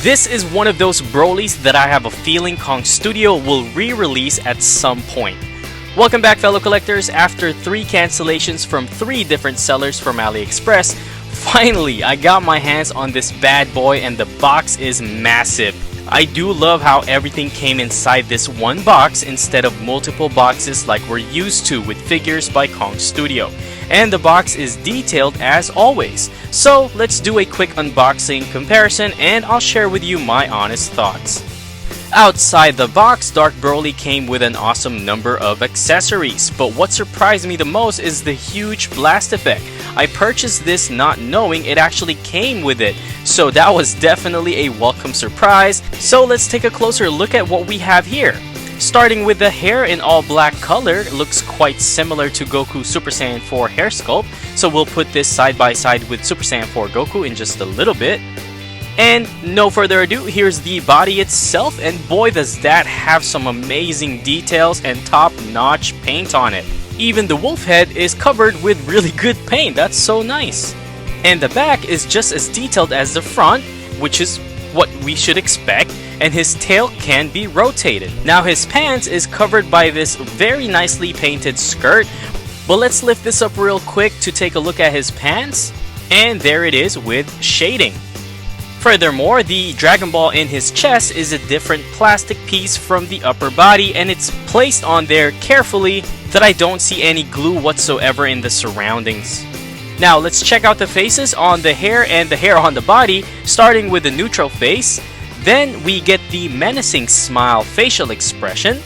This is one of those Brolys that I have a feeling Kong Studio will re-release at some point. Welcome back, fellow collectors. After 3 cancellations from 3 different sellers from AliExpress, finally I got my hands on this bad boy and the box is massive. I do love how everything came inside this one box instead of multiple boxes like we're used to with figures by Kong Studio. And the box is detailed as always. So let's do a quick unboxing comparison and I'll share with you my honest thoughts. Outside the box, Dark Broly came with an awesome number of accessories, but what surprised me the most is the huge blast effect. I purchased this not knowing it actually came with it, so that was definitely a welcome surprise. So let's take a closer look at what we have here. Starting with the hair in all black color, it looks quite similar to Goku Super Saiyan 4 hair sculpt, so we'll put this side by side with Super Saiyan 4 Goku in just a little bit. And no further ado, here's the body itself, and boy does that have some amazing details and top-notch paint on it. Even the wolf head is covered with really good paint, that's so nice. And the back is just as detailed as the front, which is what we should expect, and his tail can be rotated. Now his pants is covered by this very nicely painted skirt, but let's lift this up real quick to take a look at his pants, and there it is with shading. Furthermore, the Dragon Ball in his chest is a different plastic piece from the upper body, and it's placed on there carefully that I don't see any glue whatsoever in the surroundings. Now let's check out the faces on the hair and the hair on the body, starting with the neutral face. Then we get the menacing smile facial expression.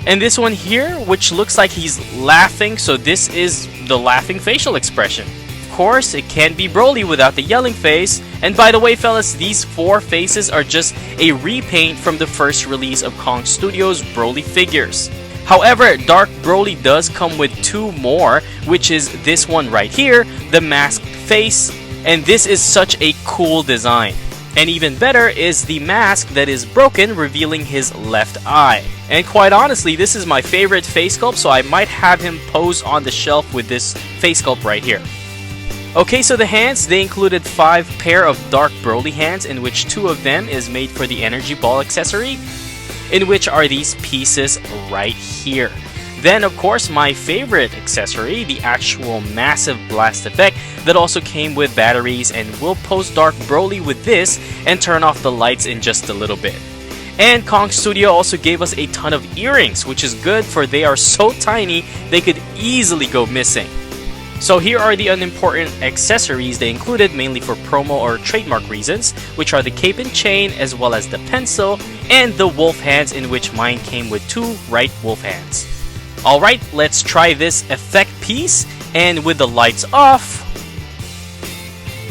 And this one here, which looks like he's laughing, so this is the laughing facial expression. Of course, it can't be Broly without the yelling face. And by the way, fellas, these 4 faces are just a repaint from the first release of Kong Studio's Broly figures. However, Dark Broly does come with 2 more, which is this one right here, the masked face, and this is such a cool design. And even better is the mask that is broken, revealing his left eye. And quite honestly, this is my favorite face sculpt, so I might have him pose on the shelf with this face sculpt right here. Okay, so the hands, they included 5 pair of Dark Broly hands, in which 2 of them is made for the energy ball accessory, in which are these pieces right here. Then of course my favorite accessory, the actual massive blast effect that also came with batteries, and we'll pose Dark Broly with this and turn off the lights in just a little bit. And Kong Studio also gave us a ton of earrings, which is good for they are so tiny they could easily go missing. So here are the unimportant accessories they included mainly for promo or trademark reasons, which are the cape and chain as well as the pencil and the wolf hands, in which mine came with 2 right wolf hands. Alright, let's try this effect piece, and with the lights off.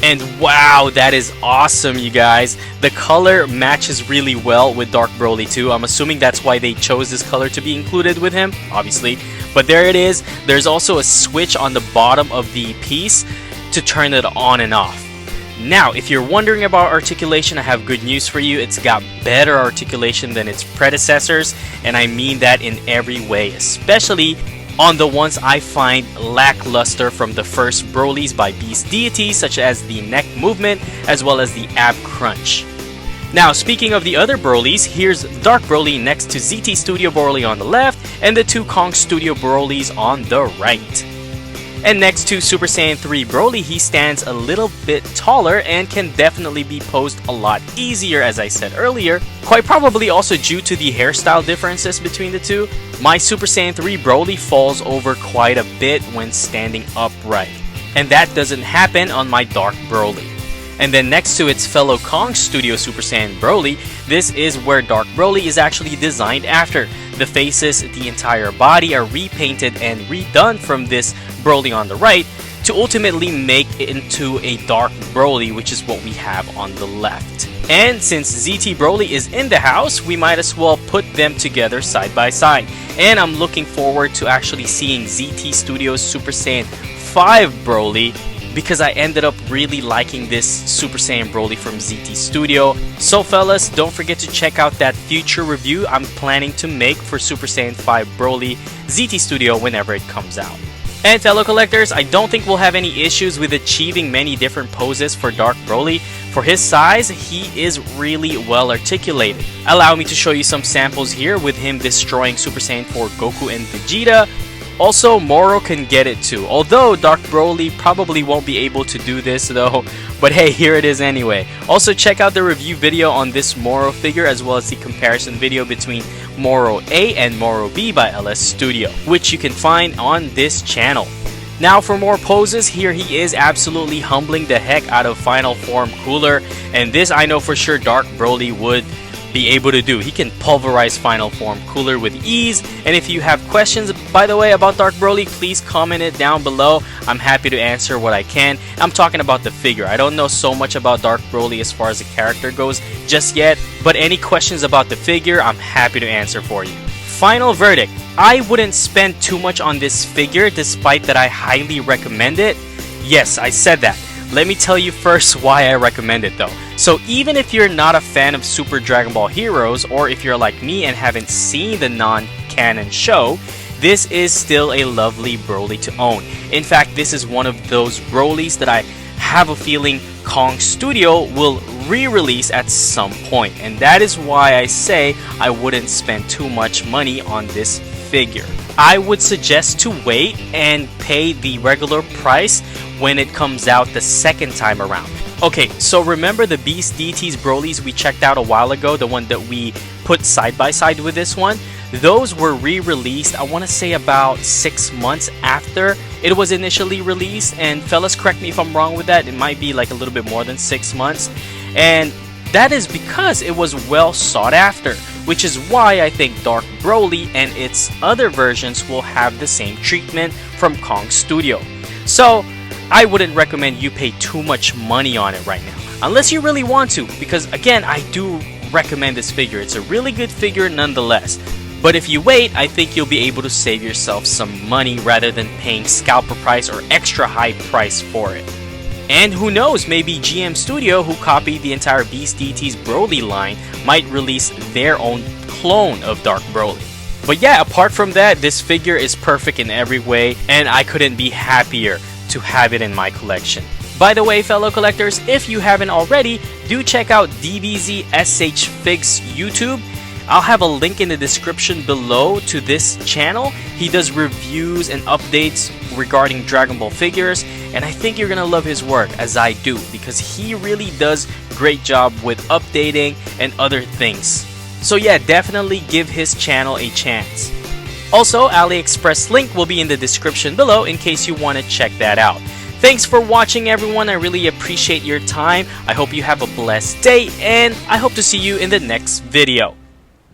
And wow, that is awesome, you guys. The color matches really well with Dark Broly too. I'm assuming that's why they chose this color to be included with him, obviously. But there it is. There's also a switch on the bottom of the piece to turn it on and off. Now, if you're wondering about articulation, I have good news for you. It's got better articulation than its predecessors, and I mean that in every way, especially on the ones I find lackluster from the first Brolys by Beast Deities, such as the neck movement as well as the ab crunch. Now, speaking of the other Brolys, here's Dark Broly next to ZT Studio Broly on the left and the 2 Kong Studio Brolys on the right. And next to Super Saiyan 3 Broly, he stands a little bit taller and can definitely be posed a lot easier, as I said earlier, quite probably also due to the hairstyle differences between the 2. My Super Saiyan 3 Broly falls over quite a bit when standing upright, and that doesn't happen on my Dark Broly. And then next to its fellow Kong Studio Super Saiyan Broly, this is where Dark Broly is actually designed after. The faces, the entire body are repainted and redone from this Broly on the right to ultimately make it into a Dark Broly, which is what we have on the left. And since ZT Broly is in the house, we might as well put them together side by side. And I'm looking forward to actually seeing ZT Studios Super Saiyan 5 Broly, because I ended up really liking this Super Saiyan Broly from ZT Studio. So fellas, don't forget to check out that future review I'm planning to make for Super Saiyan 5 Broly ZT Studio whenever it comes out. And fellow collectors, I don't think we'll have any issues with achieving many different poses for Dark Broly. For his size, he is really well articulated. Allow me to show you some samples here with him destroying Super Saiyan 4 Goku and Vegeta. Also, Moro can get it too, although Dark Broly probably won't be able to do this though, but hey, here it is anyway. Also, check out the review video on this Moro figure as well as the comparison video between Moro A and Moro B by LS Studio, which you can find on this channel. Now for more poses, here he is absolutely humbling the heck out of Final Form Cooler, and this I know for sure Dark Broly would be able to do. He can pulverize Final Form Cooler with ease, and if you have questions, by the way, about Dark Broly, please comment it down below. I'm happy to answer what I can. I'm talking about the figure. I don't know so much about Dark Broly as far as the character goes just yet, but any questions about the figure, I'm happy to answer for you. Final verdict. I wouldn't spend too much on this figure despite that I highly recommend it. Yes, I said that. Let me tell you first why I recommend it though. So even if you're not a fan of Super Dragon Ball Heroes, or if you're like me and haven't seen the non-canon show, this is still a lovely Broly to own. In fact, this is one of those Brolys that I have a feeling Kong Studio will re-release at some point, and that is why I say I wouldn't spend too much money on this figure. I would suggest to wait and pay the regular price when it comes out the second time around. Okay, so remember the Beast Deities Brolys we checked out a while ago, the one that we put side by side with this one? Those were re-released, I want to say about 6 months after it was initially released, and fellas, correct me if I'm wrong with that, it might be like a little bit more than 6 months, and that is because it was well sought after, which is why I think Dark Broly and its other versions will have the same treatment from Kong Studio. So I wouldn't recommend you pay too much money on it right now, unless you really want to, because again, I do recommend this figure. It's a really good figure nonetheless. But if you wait, I think you'll be able to save yourself some money rather than paying scalper price or extra high price for it. And who knows, maybe GM Studio, who copied the entire Beast Deities Broly line, might release their own clone of Dark Broly. But yeah, apart from that, this figure is perfect in every way, and I couldn't be happier to have it in my collection. By the way, fellow collectors, if you haven't already, do check out DBZ SH Figs YouTube. I'll have a link in the description below to this channel. He does reviews and updates regarding Dragon Ball figures, and I think you're gonna love his work, as I do, because he really does great job with updating and other things. So yeah, definitely give his channel a chance. Also, AliExpress link will be in the description below in case you want to check that out. Thanks for watching, everyone. I really appreciate your time. I hope you have a blessed day, and I hope to see you in the next video.